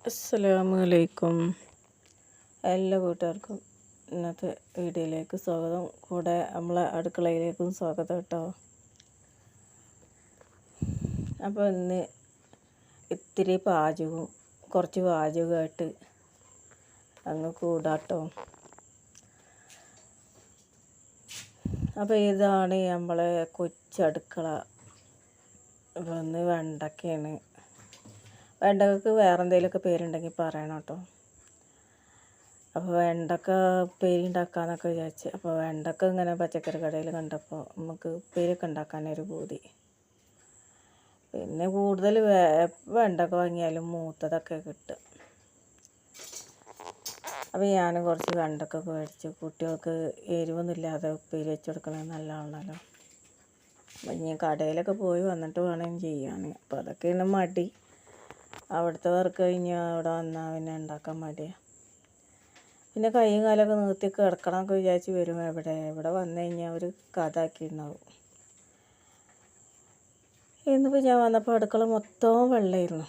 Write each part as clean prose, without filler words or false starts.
അസ്സലാമലൈക്കും. എല്ലാ കൂട്ടുകാർക്കും ഇന്നത്തെ വീഡിയോയിലേക്ക് സ്വാഗതം. കൂടെ നമ്മളെ അടുക്കളയിലേക്കും സ്വാഗതം കേട്ടോ. അപ്പോൾ ഇന്ന് ഇത്തിരി കുറച്ച് പാചകമായിട്ട് അങ്ങ് കൂടാട്ടോ. അപ്പോൾ ഇതാണ് നമ്മളെ കൊച്ചടുക്കള. അപ്പോൾ ഇന്ന് വെണ്ടക്കയാണ്. വെണ്ടക്കക്ക് വേറെ എന്തെങ്കിലുമൊക്കെ പേരുണ്ടെങ്കിൽ പറയണം കേട്ടോ. അപ്പോൾ വെണ്ടക്ക ഉപ്പേരി ഉണ്ടാക്കാമെന്നൊക്കെ വിചാരിച്ച്. അപ്പോൾ വെണ്ടക്ക ഇങ്ങനെ പച്ചക്കറി കടയിൽ കണ്ടപ്പോൾ നമുക്ക് ഉപ്പേരിയൊക്കെ ഉണ്ടാക്കാനൊരു പൂതി. പിന്നെ കൂടുതൽ വെണ്ടക്ക വാങ്ങിയാലും മൂത്തതൊക്കെ കിട്ടും. അപ്പോൾ ഞാൻ കുറച്ച് വെണ്ടക്കൊക്കെ മേടിച്ച് കുട്ടികൾക്ക് എരിവൊന്നുമില്ലാതെ ഉപ്പേരി വെച്ച് കൊടുക്കണത് നല്ലതാണല്ലോ. അപ്പം ഇനി കടയിലൊക്കെ പോയി വന്നിട്ട് വേണം ചെയ്യാൻ. അപ്പോൾ അതൊക്കെയാണ് മടി. അവിടുത്തെ വർക്ക് കഴിഞ്ഞാൽ അവിടെ വന്നാൽ പിന്നെ ഉണ്ടാക്കാൻ മടിയാണ്. പിന്നെ കൈയും കാലൊക്കെ നിർത്തി കിടക്കണമൊക്കെ വിചാരിച്ച് വരും. ഇവിടെ വന്നു കഴിഞ്ഞാൽ ഒരു കഥ ആക്കിയിട്ടുണ്ടാവും. ഇന്നിപ്പോൾ ഞാൻ വന്നപ്പോൾ അടുക്കള മൊത്തവും വെള്ളമായിരുന്നു.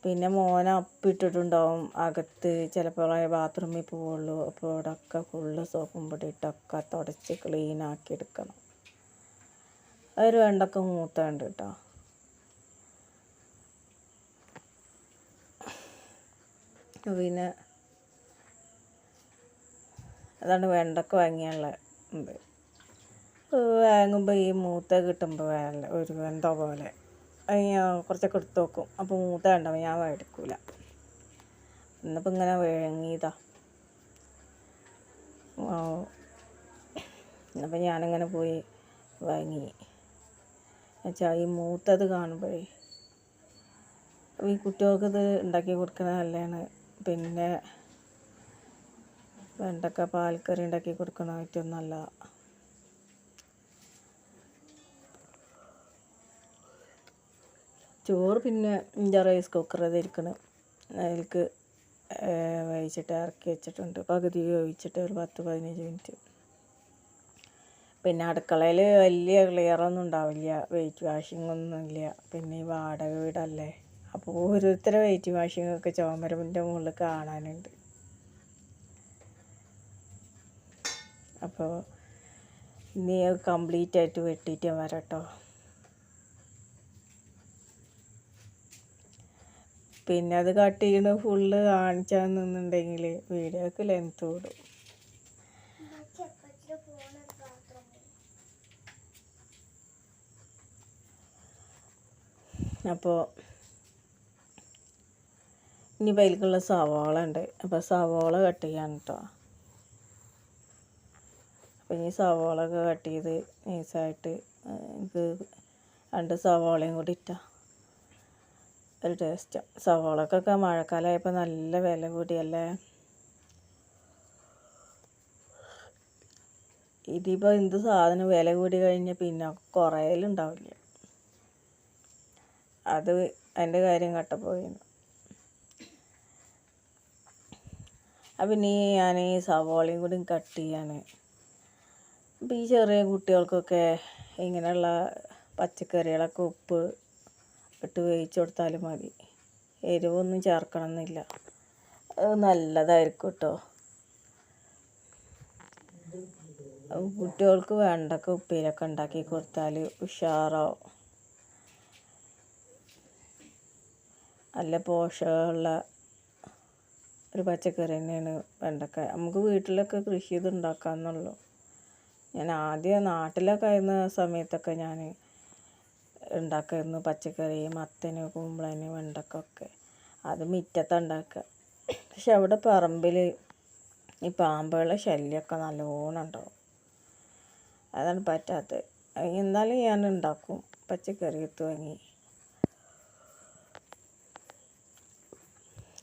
പിന്നെ മോനെ അപ്പിട്ടിട്ടുണ്ടാവും അകത്ത്. ചിലപ്പോൾ ബാത്റൂമിൽ പോവുള്ളൂ. അപ്പോൾ ഇവിടെയൊക്കെ ഫുള്ള് സോപ്പും പൊടി ഇട്ടൊക്കെ തുടച്ച് ക്ലീനാക്കി എടുക്കണം. അതൊരു വെണ്ടക്ക മൂത്തുണ്ട് കേട്ടോ. പിന്നെ അതാണ് വെണ്ടക്ക വാങ്ങിയുള്ള ഇത്. വാങ്ങുമ്പോൾ ഈ മൂത്ത കിട്ടുമ്പോൾ ഒരു എന്തോ പോലെ അത് ഞാൻ കുറച്ചൊക്കെ എടുത്ത് വെക്കും. അപ്പോൾ മൂത്ത കണ്ടപ്പോൾ ഞാൻ എടുക്കില്ല. ഇന്നിപ്പോൾ ഇങ്ങനെ വാങ്ങിയതാ. ഇന്നിപ്പോൾ ഞാനിങ്ങനെ പോയി വാങ്ങി വെച്ചാൽ ഈ മൂത്തത് കാണുമ്പോഴേ ഈ കുട്ടികൾക്കിത് ഉണ്ടാക്കി കൊടുക്കുന്നത് നല്ലതാണ്. പിന്നെ വെണ്ടക്ക പാൽക്കറി ഉണ്ടാക്കി കൊടുക്കണം ഏറ്റവും നല്ല. ചോറ് പിന്നെ റൈസ് കുക്കർ ഇരിക്കണം. അതിലേക്ക് വേവിച്ചിട്ട് ഇറക്കി വെച്ചിട്ടുണ്ട്. പകുതി വേവിച്ചിട്ട് ഒരു 10-15 മിനിറ്റ്. പിന്നെ അടുക്കളയിൽ വലിയ ക്ലിയറൊന്നും ഉണ്ടാവില്ല. വെയിറ്റ് വാഷിങ്ങൊന്നും ഇല്ല. പിന്നെ ഈ വാടക വീടല്ലേ. അപ്പോൾ ഓരോരുത്തരെ വെയിറ്റ് വാഷിങ്ങൊക്കെ ചുമരിൻ്റെ മുകളിൽ കാണാനുണ്ട്. അപ്പോൾ ഇനി കംപ്ലീറ്റ് ആയിട്ട് വെട്ടിയിട്ട് വരട്ടോ. പിന്നെ അത് കട്ട് ചെയ്യണ ഫുള്ള് കാണിച്ചാന്നുണ്ടെങ്കിൽ വീഡിയോക്ക് ലെങ്ത് കൂടും. അപ്പോൾ ഇനി അതിലേക്കുള്ള സവാള ഉണ്ട്. അപ്പോൾ സവാള കട്ട് ചെയ്യാൻ കേട്ടോ. അപ്പോൾ ഇനി സവാള ഒക്കെ കട്ട് ചെയ്ത് നൈസായിട്ട് എനിക്ക് 2 സവാളയും കൂടി ഇട്ടാൽ ഒരു ടേസ്റ്റാണ്. സവാളക്കൊക്കെ മഴക്കാലമായപ്പോൾ നല്ല വില കൂടിയല്ലേ. ഇതിപ്പോൾ എന്ത് സാധനം വില കൂടി കഴിഞ്ഞാൽ പിന്നെ കുറയലുണ്ടാവില്ല. അത് അതിൻ്റെ കാര്യം കട്ടപ്പോയിന്. അപ്പം ഇനി ഞാൻ ഈ സവാളയും കൂടി കട്ട് ചെയ്യാണ്. അപ്പം ഈ ചെറിയ കുട്ടികൾക്കൊക്കെ ഇങ്ങനെയുള്ള പച്ചക്കറികളൊക്കെ ഉപ്പ് ഇട്ട് വേവിച്ച് കൊടുത്താലും മതി. എരിവൊന്നും ചേർക്കണമെന്നില്ല. അത് നല്ലതായിരിക്കും കേട്ടോ. കുട്ടികൾക്ക് വെണ്ടക്ക ഉപ്പേരിയൊക്കെ ഉണ്ടാക്കി കൊടുത്താൽ ഉഷാറാവും. നല്ല പോഷകമുള്ള ഒരു പച്ചക്കറി തന്നെയാണ് വെണ്ടക്ക. നമുക്ക് വീട്ടിലൊക്കെ കൃഷി ചെയ്ത് ഉണ്ടാക്കാമെന്നുള്ളൂ. ഞാൻ ആദ്യം നാട്ടിലൊക്കെ ആയിരുന്ന സമയത്തൊക്കെ ഞാൻ ഉണ്ടാക്കായിരുന്നു പച്ചക്കറി. മത്തന്, കുമ്പളന്, വെണ്ടക്കൊക്കെ. അത് മുറ്റത്താണ് ഉണ്ടാക്കുക. പക്ഷെ അവിടെ പറമ്പിൽ ഈ പാമ്പുകളുടെ ശല്യമൊക്കെ നല്ലോണം ഉണ്ടാവും. അതാണ് പറ്റാത്തത്. എന്നാലും ഞാൻ ഉണ്ടാക്കും. പച്ചക്കറി എടുത്ത് വാങ്ങി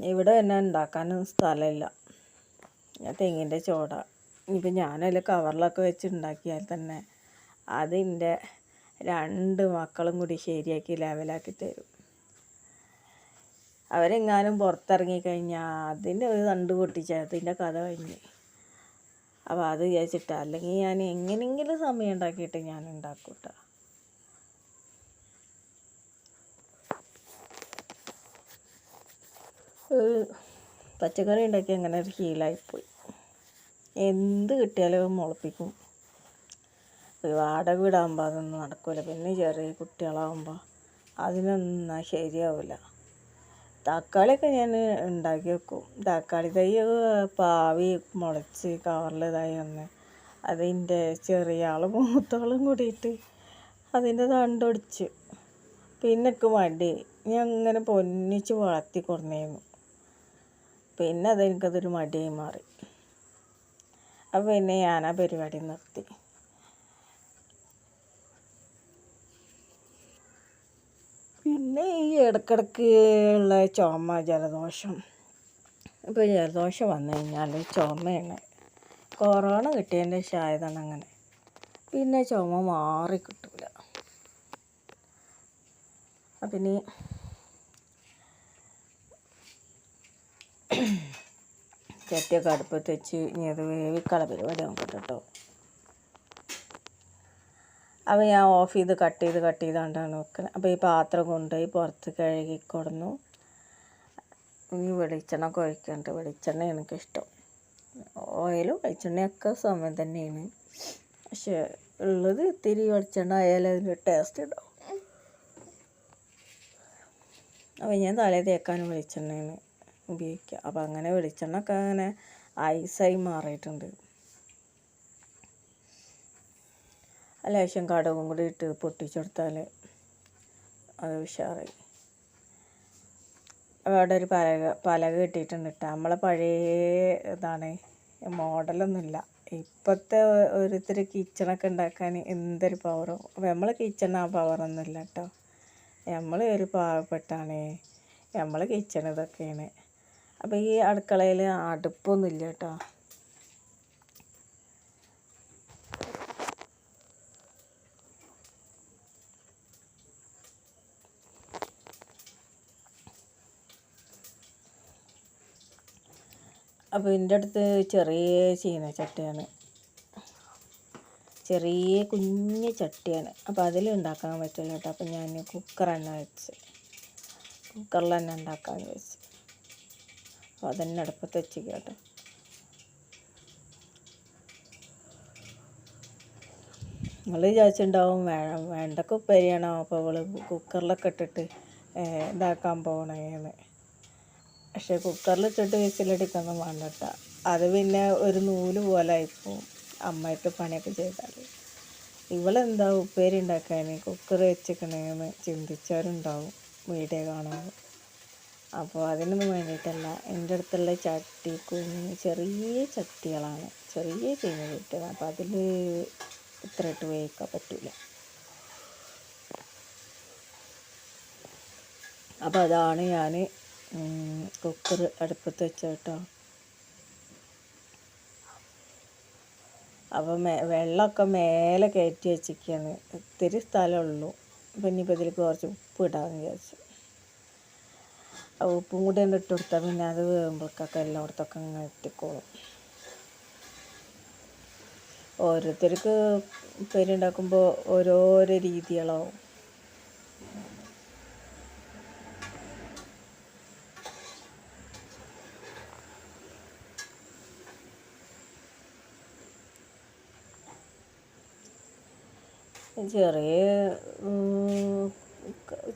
ഇവിടെ തന്നെ ഉണ്ടാക്കാനൊന്നും സ്ഥലമില്ല. തെങ്ങിൻ്റെ ചോട. ഇപ്പം ഞാനതിൽ കവറിലൊക്കെ വെച്ച് ഉണ്ടാക്കിയാൽ തന്നെ അതിൻ്റെ 2 മക്കളും കൂടി ശരിയാക്കി ലെവലാക്കി തരും. അവരെങ്ങാനും പുറത്തിറങ്ങിക്കഴിഞ്ഞാൽ അതിൻ്റെ ഒരു തണ്ട് പൊട്ടിച്ചാൽ അതിൻ്റെ കഥ കഴിഞ്ഞ്. അപ്പോൾ അത് വിചാരിച്ചിട്ടാണ്. അല്ലെങ്കിൽ ഞാൻ എങ്ങനെയെങ്കിലും സമയം ഉണ്ടാക്കിയിട്ട് ഞാൻ ഉണ്ടാക്കും കേട്ടോ. പച്ചക്കറി ഉണ്ടാക്കി അങ്ങനെ ഒരു ശീലമായിപ്പോയി. എന്ത് കിട്ടിയാലും മുളപ്പിക്കും. വാടക വീടാകുമ്പോൾ അതൊന്നും നടക്കില്ല. പിന്നെ ചെറിയ കുട്ടികളാകുമ്പോൾ അതിനൊന്നും ശരിയാവില്ല. തക്കാളിയൊക്കെ ഞാൻ ഉണ്ടാക്കി വെക്കും. തക്കാളി തൈ പാവി മുളച്ച് കവറിലിതായി വന്ന് അതിൻ്റെ ചെറിയ ആളും മൂത്തോളും കൂടിയിട്ട് അതിൻ്റെ തണ്ടൊടിച്ച്. പിന്നെ എനിക്ക് മടി, ഞാൻ ഇങ്ങനെ പൊന്നിച്ച് വളർത്തി കൊടുന്നേന്നു. പിന്നെ അതെനിക്കതൊരു മടിയായി മാറി. അപ്പോൾ പിന്നെ ഞാൻ ആ പരിപാടി നിർത്തി. പിന്നെ ഈ ഇടക്കിടക്ക് ഉള്ള ചുമ, ജലദോഷം. ഇപ്പോൾ ജലദോഷം വന്നു കഴിഞ്ഞാൽ ചുമയാണ്. കൊറോണ കിട്ടിയതിൻ്റെ ശേഷമായതാണ് അങ്ങനെ. പിന്നെ ചുമ മാറി കിട്ടില്ല. അപ്പം ഇനി ചട്ടിയൊക്കെ അടുപ്പത്ത് വെച്ച് ഇനി അത് വേവിക്കള പരിപാടി നോക്കട്ടെ കേട്ടോ. അപ്പോൾ ഞാൻ ഓഫ് ചെയ്ത് കട്ട് ചെയ്താണ്ടാണ് വെക്കുന്നത്. അപ്പോൾ ഈ പാത്രം കൊണ്ടുപോയി പുറത്ത് കഴുകി കൊടുന്നു. ഇനി വെളിച്ചെണ്ണ ഒഴിക്കുന്നുണ്ട്. വെളിച്ചെണ്ണ എനിക്കിഷ്ടം. ഓയിലും വെളിച്ചെണ്ണയൊക്കെ സമയം തന്നെയാണ്. പക്ഷെ ഉള്ളത് ഇത്തിരി വെളിച്ചെണ്ണ ആയാലും അതിന് ടേസ്റ്റ് ഉണ്ടാവും. അപ്പോൾ ഞാൻ തലേ തേക്കാനും വെളിച്ചെണ്ണയാണ് ഉപയോഗിക്കുക. അപ്പോൾ അങ്ങനെ വെളിച്ചെണ്ണ ഒക്കെ അങ്ങനെ ഐസായി മാറിയിട്ടുണ്ട്. ലേശം കടുകും കൂടി ഇട്ട് പൊട്ടിച്ചെടുത്താൽ അത് ഉഷാറായി. അവിടെ ഒരു പലക കിട്ടിയിട്ടുണ്ട് കേട്ടോ. നമ്മളെ പഴയ ഇതാണ്, മോഡലൊന്നുമില്ല. ഇപ്പോഴത്തെ ഓരോരുത്തർ കിച്ചണൊക്കെ ഉണ്ടാക്കാൻ എന്തൊരു പവറും. അപ്പോൾ നമ്മൾ കിച്ചൺ ആ പവറൊന്നുമില്ല കേട്ടോ. നമ്മൾ ഒരു പാവപ്പെട്ടാണ്. നമ്മൾ കിച്ചൺ ഇതൊക്കെയാണ്. അപ്പോൾ ഈ അടുക്കളയിൽ അടുപ്പൊന്നുമില്ല കേട്ടോ. അപ്പോൾ എൻ്റെ അടുത്ത് ചെറിയ ചീനച്ചട്ടിയാണ്, ചെറിയ കുഞ്ഞ് ചട്ടിയാണ്. അപ്പോൾ അതിൽ ഉണ്ടാക്കാൻ പറ്റില്ല കേട്ടോ. അപ്പോൾ ഞാൻ കുക്കർ തന്നെ വെച്ച്, കുക്കറിൽ തന്നെ ഉണ്ടാക്കാമെന്ന് വെച്ച്. അപ്പോൾ അതന്നെ അടുപ്പത്ത് വെച്ചിരിക്കുക കേട്ടോ. നിങ്ങൾ വിചാരിച്ചിട്ടുണ്ടാവും വേണ്ടൊക്കെ ഉപ്പേരിയാണോ അപ്പോൾ അവൾ കുക്കറിലൊക്കെ ഇട്ടിട്ട് ഇതാക്കാൻ പോകണേന്ന്. പക്ഷേ കുക്കറിലിട്ടിട്ട് വിസിലടിക്കൊന്നും വേണ്ട കേട്ടോ. അത് പിന്നെ ഒരു നൂല് പോലെ ആയിപ്പോവും അമ്മയിട്ട് പണിയൊക്കെ ചെയ്താൽ. ഇവളെന്താ ഉപ്പേരി ഉണ്ടാക്കാൻ കുക്കർ വെച്ചിക്കണേന്ന് ചിന്തിച്ചവരുണ്ടാവും വീഡിയോ കാണുമ്പോൾ. അപ്പോൾ അതിനൊന്നും വേണ്ടിയിട്ടല്ല. എൻ്റെ അടുത്തുള്ള ചട്ടി ചെറിയ ചട്ടികളാണ്, ചെറിയ ചീന ചട്ടിയാണ്. അപ്പോൾ അതിൽ ഇത്ര ഇട്ട് വേവിക്കാൻ പറ്റില്ല. അപ്പോൾ അതാണ് ഞാൻ കുക്കർ അടുപ്പത്ത് വെച്ച കേട്ടോ. അപ്പോൾ വെള്ളമൊക്കെ മേലെ കയറ്റി വെച്ചിരിക്കുകയാണ്. ഇത്തിരി സ്ഥലമുള്ളൂ. അപ്പം ഇനിയിപ്പോൾ ഇതിൽ കുറച്ച് ഉപ്പ് ഇടാമെന്ന് വിചാരിച്ചു. ഉപ്പും കൂടി ഇട്ട് കൊടുത്താൽ പിന്നെ അത് വേകുമ്പോഴേക്കൊക്കെ എല്ലായിടത്തൊക്കെ അങ്ങ് എത്തിക്കോളും. ഓരോരുത്തർക്ക് ഉപ്പേരി ഉണ്ടാക്കുമ്പോൾ ഓരോരോ രീതികളാവും.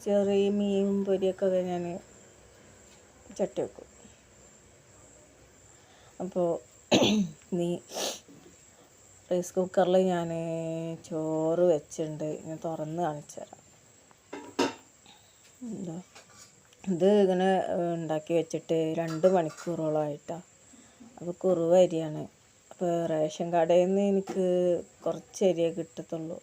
ചെറിയ മീൻ പൊരിയൊക്കെ ഞാൻ ചട്ടി വെക്കും. അപ്പോൾ റൈസ് കുക്കറിൽ ഞാൻ ചോറ് വെച്ചിട്ടുണ്ട്. ഞാൻ തുറന്ന് കാണിച്ചു തരാം. എന്താ ഇത് ഇങ്ങനെ ഉണ്ടാക്കി വെച്ചിട്ട് 2 മണിക്കൂറോളമായിട്ടാണ്. അപ്പോൾ കുറുവ അരിയാണ്. അപ്പോൾ റേഷൻ കടയിൽ നിന്ന് എനിക്ക് കുറച്ച് അരിയേ കിട്ടത്തുള്ളൂ.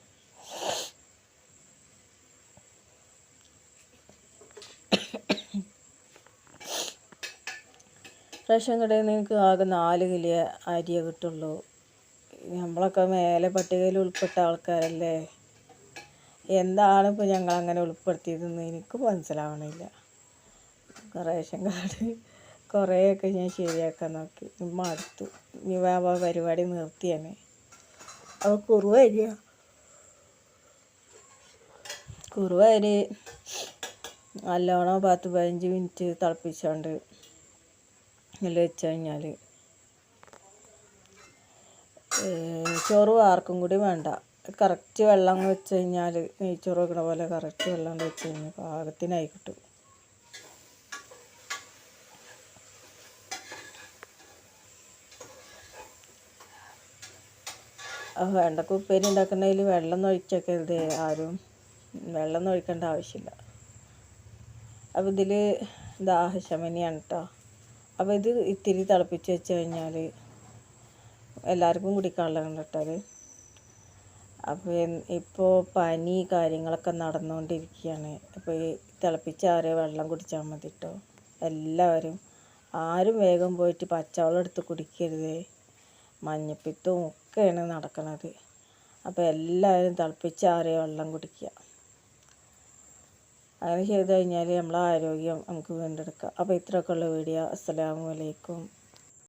റേഷൻ കടയിൽ നിന്ന് എനിക്ക് ആകെ 4 കിലോ അരിയേ കിട്ടുള്ളൂ. നമ്മളൊക്കെ മേലെ പട്ടികയിൽ ഉൾപ്പെട്ട ആൾക്കാരല്ലേ. എന്താണ് ഇപ്പോൾ ഞങ്ങളങ്ങനെ ഉൾപ്പെടുത്തിയതെന്ന് എനിക്ക് മനസ്സിലാവണില്ല. റേഷൻ കാർഡ് കുറേയൊക്കെ ഞാൻ ശരിയാക്കാൻ നോക്കി, മടുത്തു. ഇനി പരിപാടി നിർത്തിയാണ്. അപ്പോൾ കുറുവ അരി നല്ലോണം 10-15 മിനിറ്റ് തിളപ്പിച്ചുകൊണ്ട് ഇതിൽ വെച്ച് കഴിഞ്ഞാൽ ചോറ് ആർക്കും കൂടി വേണ്ട. കറക്റ്റ് വെള്ളം വെച്ച് കഴിഞ്ഞാൽ നെയ്ച്ചോറ് വെക്കണ പോലെ കറക്റ്റ് വെള്ളം വെച്ച് കഴിഞ്ഞാൽ പാകത്തിനായി കിട്ടും. വെണ്ടക്ക ഉപ്പേരി ഉണ്ടാക്കണമെങ്കിൽ വെള്ളം ഒഴിച്ചേക്കരുത് ആരും. വെള്ളം ഒഴിക്കേണ്ട ആവശ്യമില്ല. അപ്പോൾ ഇതിൽ ദാഹശമനിയാണ് കേട്ടോ. അപ്പോൾ ഇത് ഇത്തിരി തിളപ്പിച്ച് വെച്ച് കഴിഞ്ഞാൽ എല്ലാവർക്കും കുടിക്കാനുള്ളതാണ് കേട്ടത്. അപ്പോൾ ഇപ്പോൾ പനി കാര്യങ്ങളൊക്കെ നടന്നുകൊണ്ടിരിക്കുകയാണ്. അപ്പോൾ ഈ തിളപ്പിച്ചാറിയ വെള്ളം കുടിച്ചാൽ മതി കേട്ടോ. എല്ലാവരും ആരും വേഗം പോയിട്ട് പച്ചവെള്ളം എടുത്ത് കുടിക്കരുത്. മഞ്ഞപ്പിത്തവും ഒക്കെയാണ് നടക്കുന്നത്. അപ്പോൾ എല്ലാവരും തിളപ്പിച്ചാറിയ വെള്ളം കുടിക്കുക. അങ്ങനെ ചെയ്ത് കഴിഞ്ഞാൽ നമ്മളെ ആരോഗ്യം നമുക്ക് വീണ്ടെടുക്കാം. അപ്പോൾ ഇത്രയൊക്കെ ഉള്ള വീഡിയോ. അസ്സലാമു അലൈക്കും.